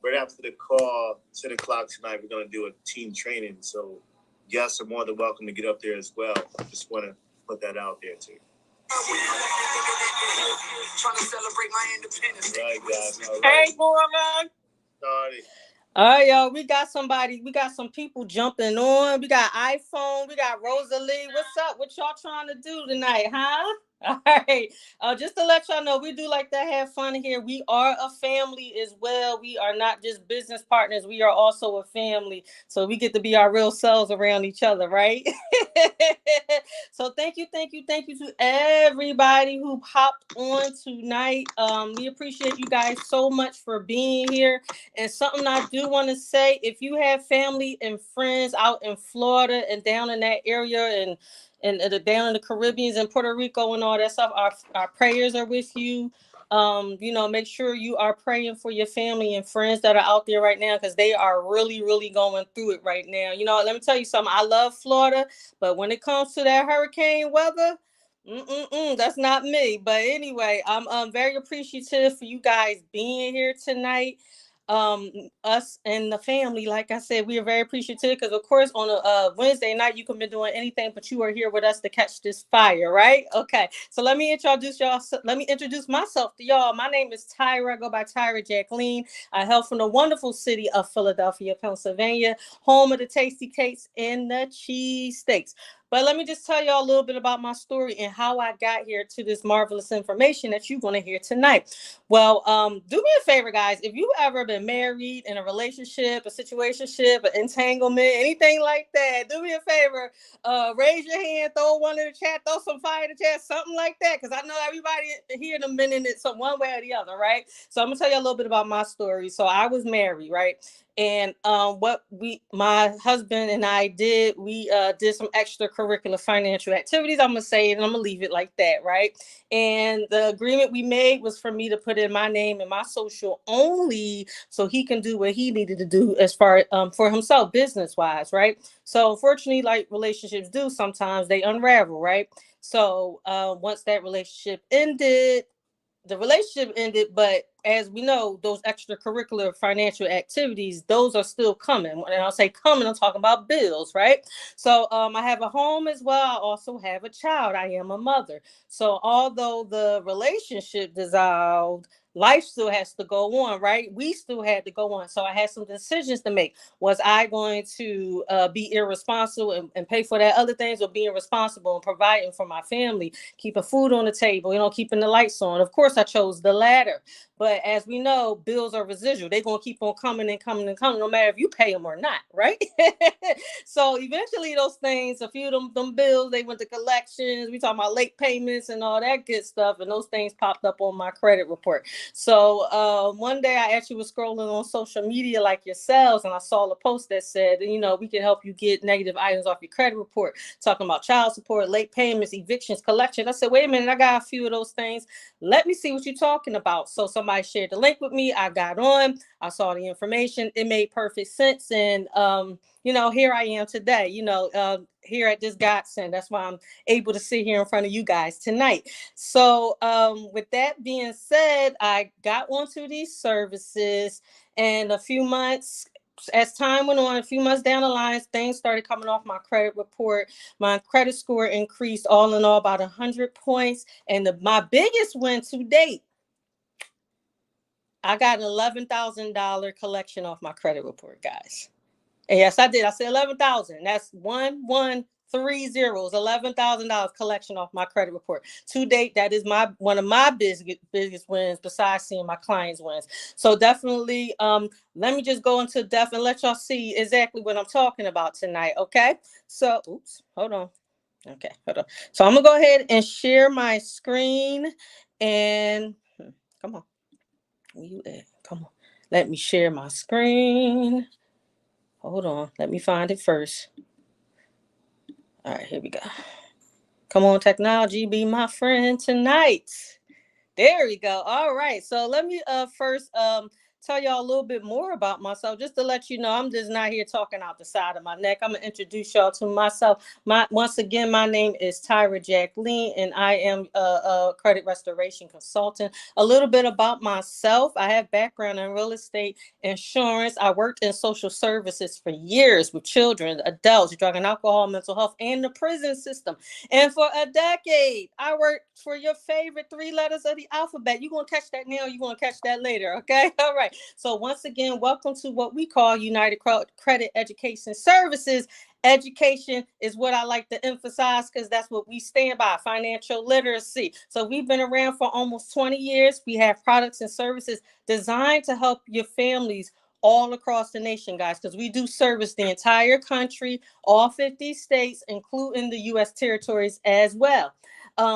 right after the call, 10 o'clock tonight, we're going to do a team training. So guests are more than welcome to get up there as well. I just want to put that out there too. Trying to celebrate my independence. Right, guys. All right. Hey, Morgan. Sorry. All right, y'all. We got some people jumping on. We got iPhone. We got Rosalie. What's up? What y'all trying to do tonight, huh? All right. Just to let y'all know, we do like to have fun here. We are a family as well. We are not just business partners. We are also a family. So we get to be our real selves around each other, right? So thank you to everybody who popped on tonight. We appreciate you guys so much for being here. And something I do want to say, if you have family and friends out in Florida and down in that area and down in the Caribbean and Puerto Rico and all that stuff, our prayers are with you. Make sure you are praying for your family and friends that are out there right now, because they are really, really going through it right now. Let me tell you something. I love Florida, but when it comes to that hurricane weather, that's not me. But anyway, I'm very appreciative for you guys being here tonight. Us and the family, like I said, we are very appreciative, because of course on a Wednesday night you can be doing anything, but you are here with us to catch this fire, right? Okay, so let me introduce myself to y'all. My name is Tyra. I go by Tyra Jacqueline. I hail from the wonderful city of Philadelphia, Pennsylvania, home of the tasty cakes and the cheese steaks. But let me just tell y'all a little bit about my story and how I got here to this marvelous information that you're going to hear tonight. Well, do me a favor, guys. If you ever been married, in a relationship, a situationship, an entanglement, anything like that, do me a favor. Raise your hand, throw one in the chat, throw some fire in the chat, something like that. Because I know everybody here in a minute, it's one way or the other, right? So I'm going to tell you a little bit about my story. So I was married, right? And my husband and I did, we did some extracurricular financial activities. I'm going to say it and I'm going to leave it like that, right? And the agreement we made was for me to put in my name and my social only, so he can do what he needed to do as far for himself, business wise, right? So unfortunately, like relationships do, sometimes they unravel, right? So once that relationship ended, but as we know, those extracurricular financial activities, those are still coming. And I'll say coming, I'm talking about bills, right? So I have a home as well. I also have a child. I am a mother. So although the relationship dissolved, life still has to go on, right? We still had to go on. So I had some decisions to make. Was I going to be irresponsible and pay for that other things, or being responsible and providing for my family, keeping food on the table, keeping the lights on? Of course, I chose the latter. But as we know, bills are residual. They're going to keep on coming and coming and coming, no matter if you pay them or not, right? So eventually those things, a few of them bills, they went to collections. We talking about late payments and all that good stuff. And those things popped up on my credit report. So one day I actually was scrolling on social media like yourselves, and I saw a post that said, we can help you get negative items off your credit report, talking about child support, late payments, evictions, collections. I said, wait a minute, I got a few of those things. Let me see what you're talking about. So somebody shared the link with me. I got on. I saw the information. It made perfect sense. And, here I am today, here at this godsend. That's why I'm able to sit here in front of you guys tonight. So with that being said, I got onto these services, and as time went on, a few months down the line, things started coming off my credit report. My credit score increased all in all about 100 points. And my biggest win to date, I got an $11,000 collection off my credit report, guys. And yes, I did. I said 11,000. That's 1130, $11,000 collection off my credit report. To date, that is one of my biggest wins, besides seeing my clients' wins. So definitely, let me just go into depth and let y'all see exactly what I'm talking about tonight. Okay. So, hold on. Okay, hold on. So I'm gonna go ahead and share my screen. And come on, where you at? Come on. Let me share my screen. Hold on. Let me find it first. All right, here we go. Come on, technology, be my friend tonight. There we go. All right. So let me first tell y'all a little bit more about myself, just to let you know I'm just not here talking out the side of my neck. I'm gonna introduce y'all to myself. Once again, my name is Tyra Jacqueline, and I am a credit restoration consultant. A little bit about myself: I have background in real estate, insurance. I worked in social services for years with children, adults, drug and alcohol, mental health, and the prison system. And for a decade, I worked for your favorite three letters of the alphabet. You're going to catch that now. You're going to catch that later. Okay. All right. So once again, welcome to what we call United Credit Education Services. Education is what I like to emphasize because that's what we stand by, financial literacy. So we've been around for almost 20 years. We have products and services designed to help your families all across the nation, guys, because we do service the entire country, all 50 states, including the U.S. territories as well.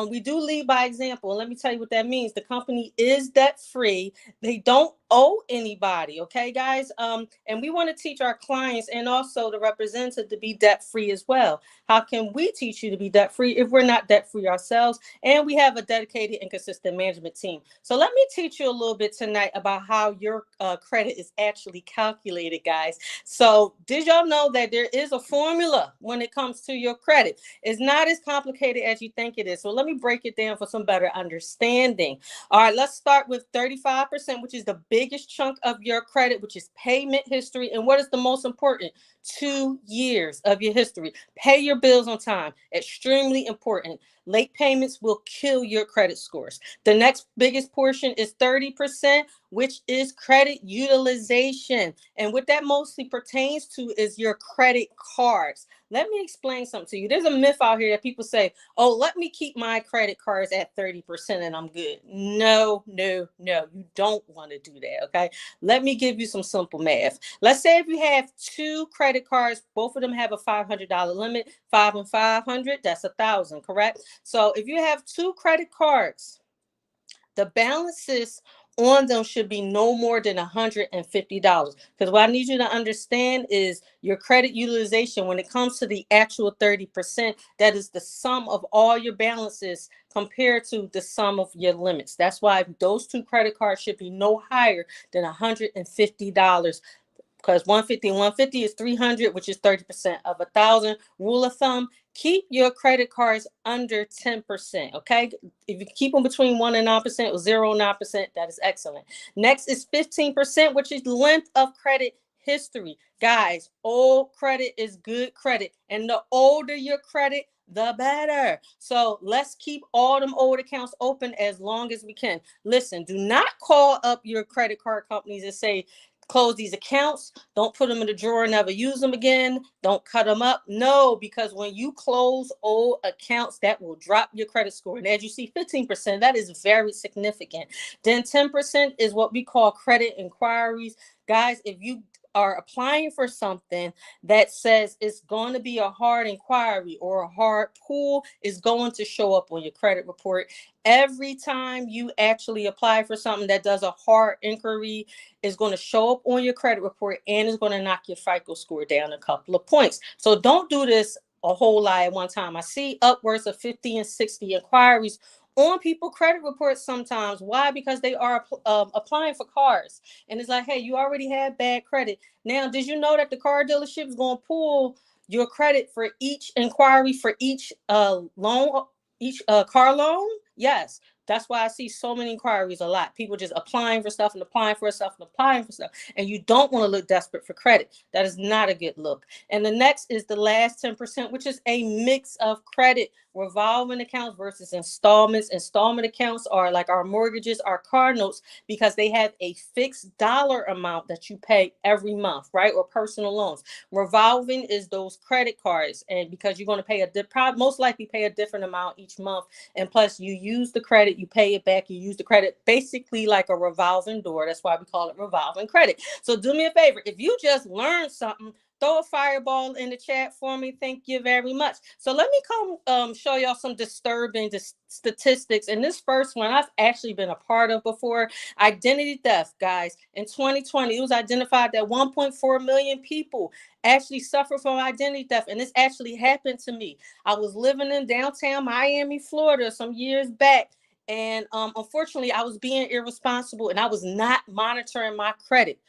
We do lead by example. Let me tell you what that means. The company is debt free. They don't owe anybody. Okay, guys. And we want to teach our clients and also the representative to be debt free as well. How can we teach you to be debt free if we're not debt free ourselves? And we have a dedicated and consistent management team. So let me teach you a little bit tonight about how your credit is actually calculated, guys. So did y'all know that there is a formula when it comes to your credit? It's not as complicated as you think it is. So let me break it down for some better understanding. All right, let's start with 35%, which is the biggest chunk of your credit, which is payment history. And what is the most important? 2 years of your history. Pay your bills on time. Extremely important. Late payments will kill your credit scores. The next biggest portion is 30%, which is credit utilization. And what that mostly pertains to is your credit cards. Let me explain something to you. There's a myth out here that people say, oh, let me keep my credit cards at 30% and I'm good. No, no, no. You don't want to do that, okay? Let me give you some simple math. Let's say if you have 2 credit cards, both of them have a $500 limit, 5 and 500, that's $1,000, correct? So if you have 2 credit cards, the balances on them should be no more than $150. Because what I need you to understand is your credit utilization, when it comes to the actual 30%, that is the sum of all your balances compared to the sum of your limits. That's why those 2 credit cards should be no higher than $150. Because 150 is 300, which is 30% of 1,000. Rule of thumb: keep your credit cards under 10%. Okay, if you keep them between 1 and 9% or 0 and 9%, that is excellent. Next is 15%, which is length of credit history. Guys, old credit is good credit, and the older your credit, the better. So let's keep all them old accounts open as long as we can. Listen, do not call up your credit card companies and say, close these accounts, don't put them in the drawer, never use them again, don't cut them up. No, because when you close old accounts, that will drop your credit score. And as you see, 15%, that is very significant. Then 10% is what we call credit inquiries. Guys, if you are applying for something that says it's going to be a hard inquiry or a hard pull, is going to show up on your credit report. Every time you actually apply for something that does a hard inquiry, is going to show up on your credit report and is going to knock your FICO score down a couple of points. So don't do this a whole lot at one time. I see upwards of 50 and 60 inquiries on people credit reports sometimes. Why? Because they are applying for cars, and it's like, hey, you already had bad credit. Now, did you know that the car dealership is going to pull your credit for each inquiry, for each loan, each car loan? Yes. That's why I see so many inquiries a lot. People just applying for stuff and applying for stuff and applying for stuff. And you don't want to look desperate for credit. That is not a good look. And the next is the last 10%, which is a mix of credit, revolving accounts versus installments. Installment accounts are like our mortgages, our car notes, because they have a fixed dollar amount that you pay every month, right? Or personal loans. Revolving is those credit cards. And because you're going to pay most likely pay a different amount each month. And plus you use the credit, you pay it back, you use the credit, basically like a revolving door. That's why we call it revolving credit. So do me a favor. If you just learned something, throw a fireball in the chat for me. Thank you very much. So let me come show y'all some disturbing statistics. And this first one I've actually been a part of before. Identity theft, guys. In 2020, it was identified that 1.4 million people actually suffer from identity theft. And this actually happened to me. I was living in downtown Miami, Florida some years back. And unfortunately, I was being irresponsible and I was not monitoring my credit.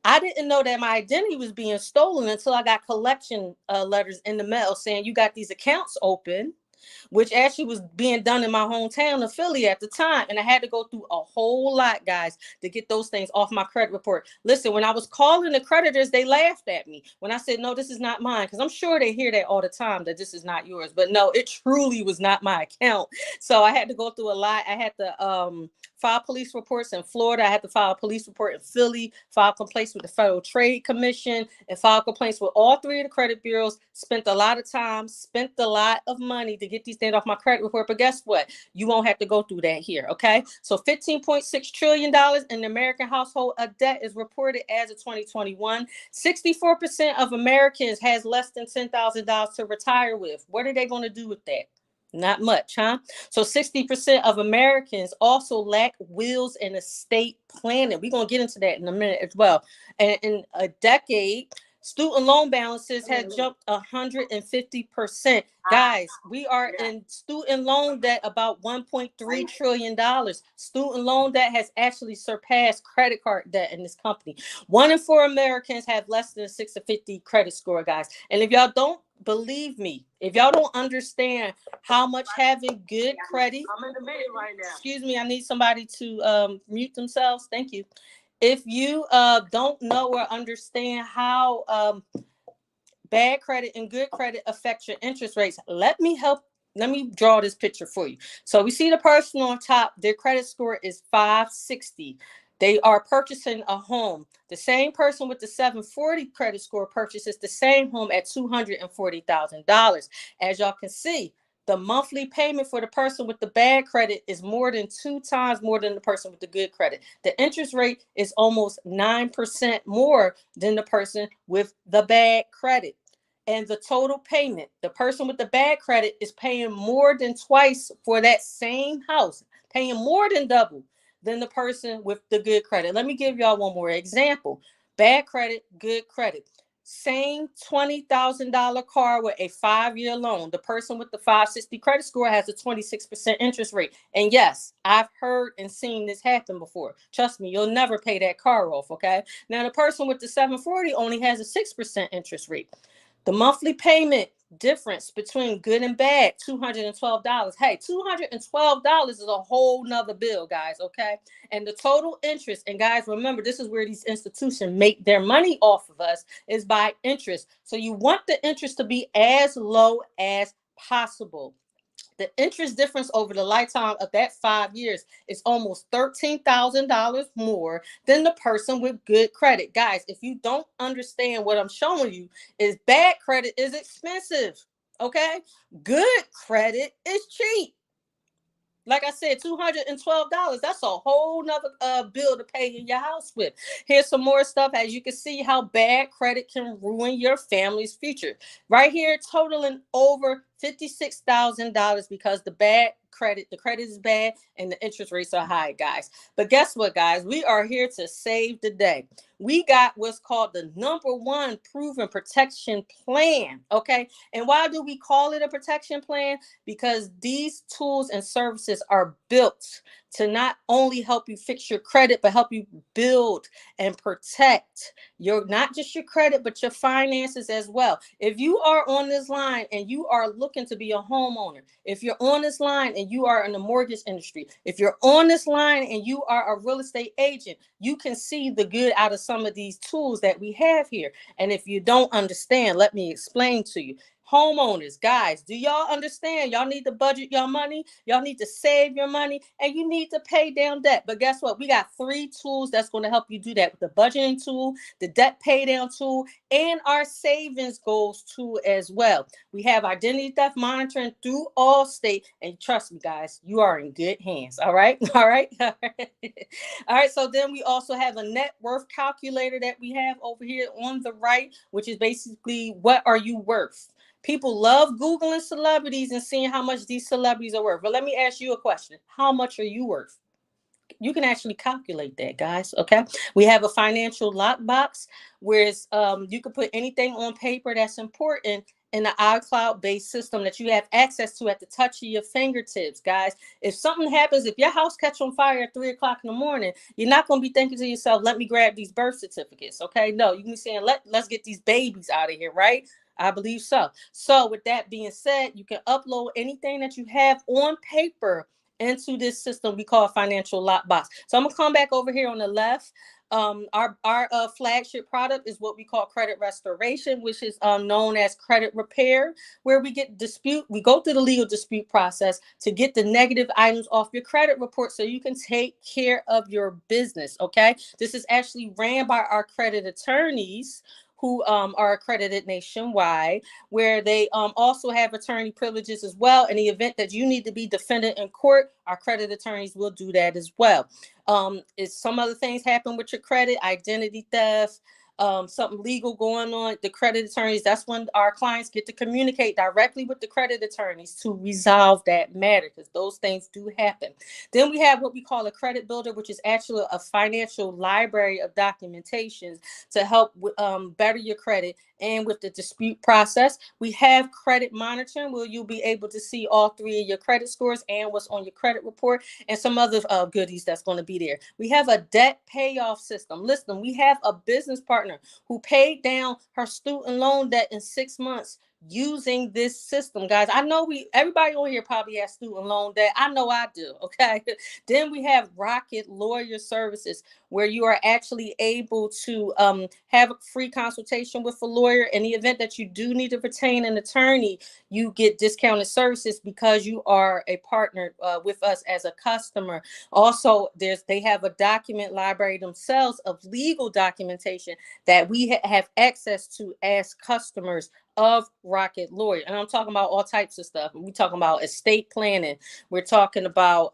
I didn't know that my identity was being stolen until I got collection letters in the mail saying you got these accounts open, which actually was being done in my hometown of Philly at the time. And I had to go through a whole lot, guys, to get those things off my credit report. Listen, when I was calling the creditors, they laughed at me when I said, no, this is not mine. Because I'm sure they hear that all the time, that this is not yours. But no, it truly was not my account. So I had to go through a lot. I had to file police reports in Florida. I had to file a police report in Philly, file complaints with the Federal Trade Commission, and file complaints with all three of the credit bureaus. Spent a lot of time, spent a lot of money to get these things off my credit report. But guess what? You won't have to go through that here, okay? So $15.6 trillion in the American household debt is reported as of 2021. 64% of Americans has less than $10,000 to retire with. What are they going to do with that? Not much, huh? So 60% of Americans also lack wills and estate planning. We're going to get into that in a minute as well. And in a decade, student loan balances had jumped 150%. Guys, we are in student loan debt about $1.3 trillion. Student loan debt has actually surpassed credit card debt in this company. 1 in 4 Americans have less than a 650 credit score, guys. And if y'all don't believe me, if y'all don't understand how much having good credit, I'm in the meeting right now. Excuse me, I need somebody to mute themselves. Thank you. If you don't know or understand how bad credit and good credit affect your interest rates, let me draw this picture for you. So we see the person on top, their credit score is 560. They are purchasing a home. The same person with the 740 credit score purchases the same home at $240,000. As y'all can see, the monthly payment for the person with the bad credit is more than 2 times more than the person with the good credit. The interest rate is almost 9% more than the person with the bad credit. And the total payment, the person with the bad credit is paying more than twice for that same house, paying more than double than the person with the good credit. Let me give y'all one more example. Bad credit, good credit. Same $20,000 car with a 5-year loan. The person with the 560 credit score has a 26% interest rate. And yes, I've heard and seen this happen before. Trust me, you'll never pay that car off, okay? Now, the person with the 740 only has a 6% interest rate. The monthly payment difference between good and bad, $212. Hey, $212 is a whole nother bill, guys, okay? And the total interest, and guys, remember, this is where these institutions make their money off of us, is by interest. So you want the interest to be as low as possible. The interest difference over the lifetime of that 5 years is almost $13,000 more than the person with good credit. Guys, if you don't understand what I'm showing you, is bad credit is expensive, okay? Good credit is cheap. Like I said, $212. That's a whole nother bill to pay in your house with. Here's some more stuff. As you can see, how bad credit can ruin your family's future. Right here, totaling over $56,000 because the credit is bad and the interest rates are high, guys. But guess what, guys? We are here to save the day. We got what's called the #1 proven protection plan, okay? And why do we call it a protection plan? Because these tools and services are built to not only help you fix your credit, but help you build and protect not just your credit, but your finances as well. If you are on this line and you are looking to be a homeowner, if you're on this line and you are in the mortgage industry, if you're on this line and you are a real estate agent, you can see the good out of some of these tools that we have here. And if you don't understand, let me explain to you. Homeowners, guys, do y'all understand? Y'all need to budget your money. Y'all need to save your money, and you need to pay down debt. But guess what? We got 3 tools that's going to help you do that: with the budgeting tool, the debt pay down tool, and our savings goals tool as well. We have identity theft monitoring through Allstate, and trust me, guys, you are in good hands. All right, all right, all right. So then we also have a net worth calculator that we have over here on the right, which is basically what are you worth. People love Googling celebrities and seeing how much these celebrities are worth. But let me ask you a question. How much are you worth? You can actually calculate that, guys. Okay. We have a financial lockbox where you can put anything on paper that's important in the iCloud-based system that you have access to at the touch of your fingertips, guys. If something happens, if your house catch on fire at 3 o'clock in the morning, you're not going to be thinking to yourself, let me grab these birth certificates, okay? No, you can be saying, let's get these babies out of here, right? I believe so. So with that being said, you can upload anything that you have on paper into this system we call Financial Lockbox. So I'm going to come back over here on the left. Our flagship product is what we call credit restoration, which is known as credit repair, where we go through the legal dispute process to get the negative items off your credit report so you can take care of your business. Okay, this is actually ran by our credit attorneys who are accredited nationwide, where they also have attorney privileges as well. In the event that you need to be defended in court, our credit attorneys will do that as well. If some other things happen with your credit, identity theft, something legal going on, the credit attorneys, that's when our clients get to communicate directly with the credit attorneys to resolve that matter, because those things do happen. Then we have what we call a credit builder, which is actually a financial library of documentations to help better your credit. And with the dispute process, we have credit monitoring, where you'll be able to see all 3 of your credit scores and what's on your credit report, and some other goodies that's going to be there. We have a debt payoff system. Listen, we have a business partner who paid down her student loan debt in 6 months using this system, guys. I know everybody on here probably has student loan debt. I know I do. Okay. Then we have Rocket Lawyer Services, where you are actually able to have a free consultation with a lawyer. In the event that you do need to retain an attorney, you get discounted services because you are a partner with us as a customer. Also, they have a document library themselves of legal documentation that we have access to as customers of Rocket Lawyer. And I'm talking about all types of stuff. We're talking about estate planning. We're talking about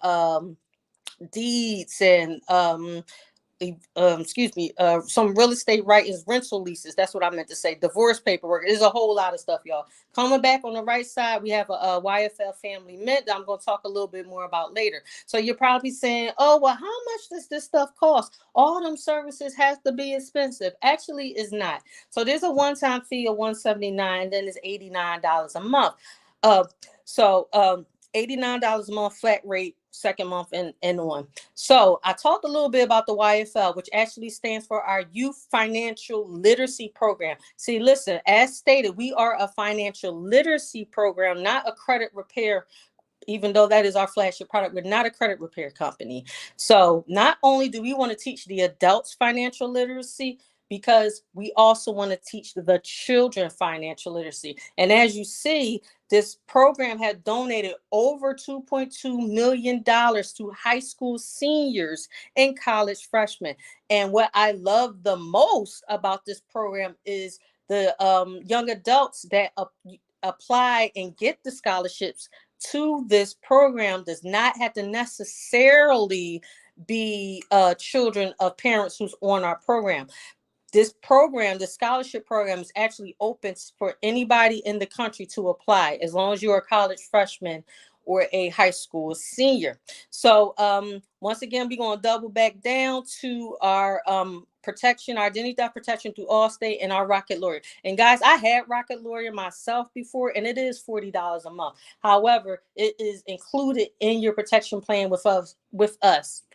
deeds and some real estate rights, rental leases. That's what I meant to say. Divorce paperwork. There's a whole lot of stuff, y'all. Coming back on the right side, we have a YFL Family Mint that I'm going to talk a little bit more about later. So you're probably saying, oh, well, how much does this stuff cost? All them services has to be expensive. Actually, it's not. So there's a one-time fee of $179, then it's $89 a month. $89 a month flat rate, second month and on. So I talked a little bit about the YFL, which actually stands for our Youth Financial Literacy Program. See, listen, as stated, we are a financial literacy program, not a credit repair. Even though that is our flagship product, we're not a credit repair company. So not only do we want to teach the adults financial literacy, because we also want to teach the children financial literacy. And as you see, this program had donated over $2.2 million to high school seniors and college freshmen. And what I love the most about this program is the young adults that apply and get the scholarships to this program does not have to necessarily be children of parents who's on our program. This program, the scholarship program, is actually open for anybody in the country to apply, as long as you're a college freshman or a high school senior. So once again, we're going to double back down to our protection, our identity theft protection through Allstate, and our Rocket Lawyer. And guys, I had Rocket Lawyer myself before, and it is $40 a month. However, it is included in your protection plan with us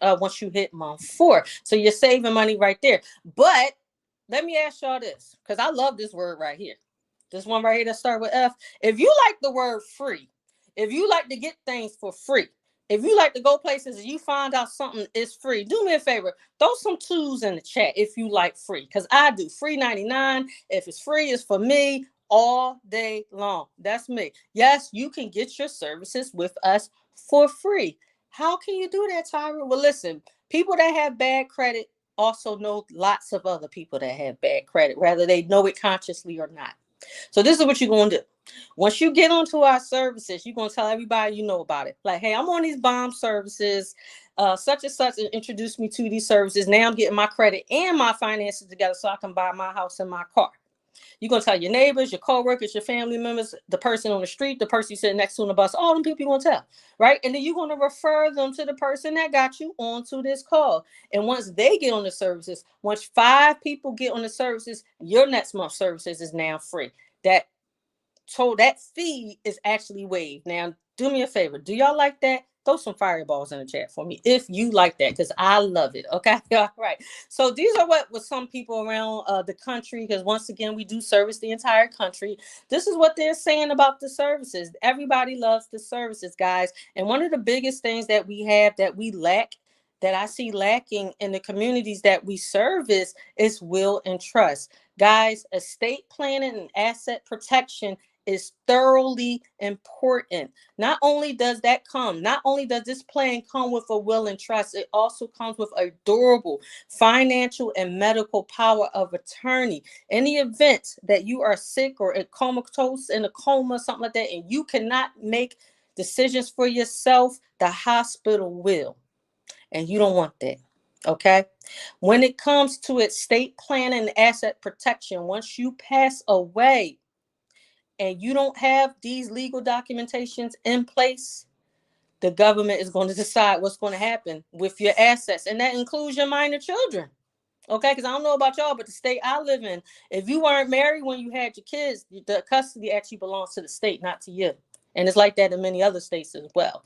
once you hit month 4. So you're saving money right there. But let me ask y'all this, because I love this word right here. This one right here that start with F. If you like the word free, if you like to get things for free, if you like to go places and you find out something is free, do me a favor, throw some 2s in the chat if you like free, because I do. Free 99. If it's free, it's for me all day long. That's me. Yes, you can get your services with us for free. How can you do that, Tyra? Well, listen, people that have bad credit also know lots of other people that have bad credit, whether they know it consciously or not. So this is what you're going to do. Once you get onto our services, you're going to tell everybody you know about it. Like, hey, I'm on these bomb services, such and such, and introduce me to these services. Now I'm getting my credit and my finances together so I can buy my house and my car. You're going to tell your neighbors, your coworkers, your family members, the person on the street, the person sitting next to on the bus, all them people you're going to tell, right? And then you're going to refer them to the person that got you onto this call. And once they get on the services, once 5 people get on the services, your next month's services is now free. That so that fee is actually waived. Now, do me a favor. Do y'all like that? Throw some fireballs in the chat for me if you like that, because I love it. Okay. All right. So these are what with some people around the country, because once again, we do service the entire country. This is what they're saying about the services. Everybody loves the services, guys. And one of the biggest things that we have that we lack, that I see lacking in the communities that we service, is will and trust. Guys, estate planning and asset protection is thoroughly important. Not only does this plan come with a will and trust, it also comes with a durable financial and medical power of attorney. In the event that you are sick or comatose, in a coma, something like that, and you cannot make decisions for yourself, the hospital will. And you don't want that. Okay. When it comes to estate planning and asset protection, once you pass away and you don't have these legal documentations in place, the government is going to decide what's going to happen with your assets. And that includes your minor children. Okay, because I don't know about y'all, but the state I live in, if you weren't married when you had your kids, the custody actually belongs to the state, not to you. And it's like that in many other states as well.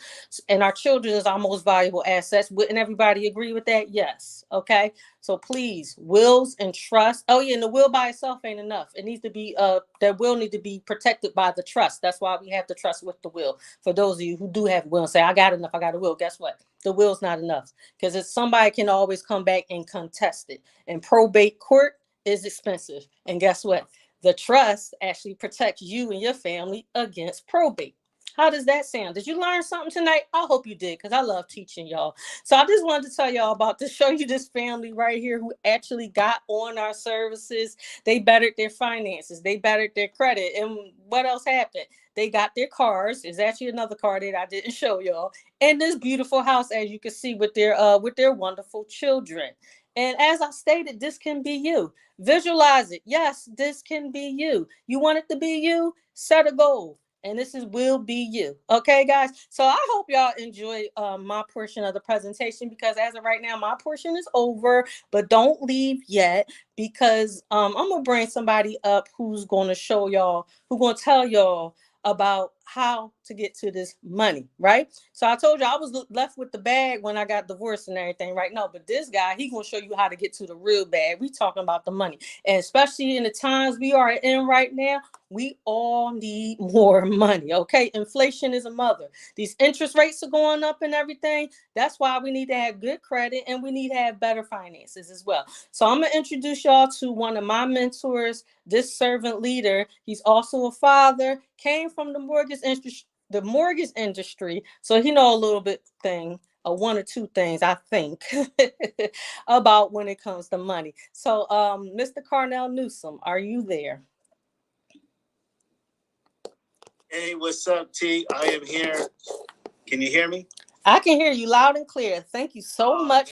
And our children is our most valuable assets. Wouldn't everybody agree with that? Yes. Okay. So please, wills and trust. Oh yeah, and the will by itself ain't enough. It needs to be that will need to be protected by the trust. That's why we have the trust with the will. For those of you who do have will and say, I got enough, I got a will. Guess what? The will's not enough, because if somebody can always come back and contest it. And probate court is expensive. And guess what? The trust actually protects you and your family against probate. How does that sound? Did you learn something tonight? I hope you did, because I love teaching y'all. So I just wanted to tell y'all about to show you this family right here who actually got on our services. They bettered their finances. They bettered their credit. And what else happened? They got their cars. It's actually another car that I didn't show y'all. And this beautiful house, as you can see, with their wonderful children. And as I stated, this can be you. Visualize it. Yes, this can be you. You want it to be you? Set a goal. And will be you. Okay, guys? So I hope y'all enjoy my portion of the presentation, because as of right now, my portion is over. But don't leave yet, because I'm going to bring somebody up who's going to show y'all, who's going to tell y'all about how to get to this money, right? So I told you I was left with the bag when I got divorced and everything right now. But this guy, he's going to show you how to get to the real bag. We talking about the money. And especially in the times we are in right now, we all need more money, okay? Inflation is a mother. These interest rates are going up and everything. That's why we need to have good credit, and we need to have better finances as well. So I'm going to introduce y'all to one of my mentors, this servant leader. He's also a father, came from the mortgage industry. So he know a little bit thing, one or two things, I think, about when it comes to money. So Mr. Carnell Newsom, are you there? Hey, what's up, T? I am here. Can you hear me? I can hear you loud and clear. Thank you so much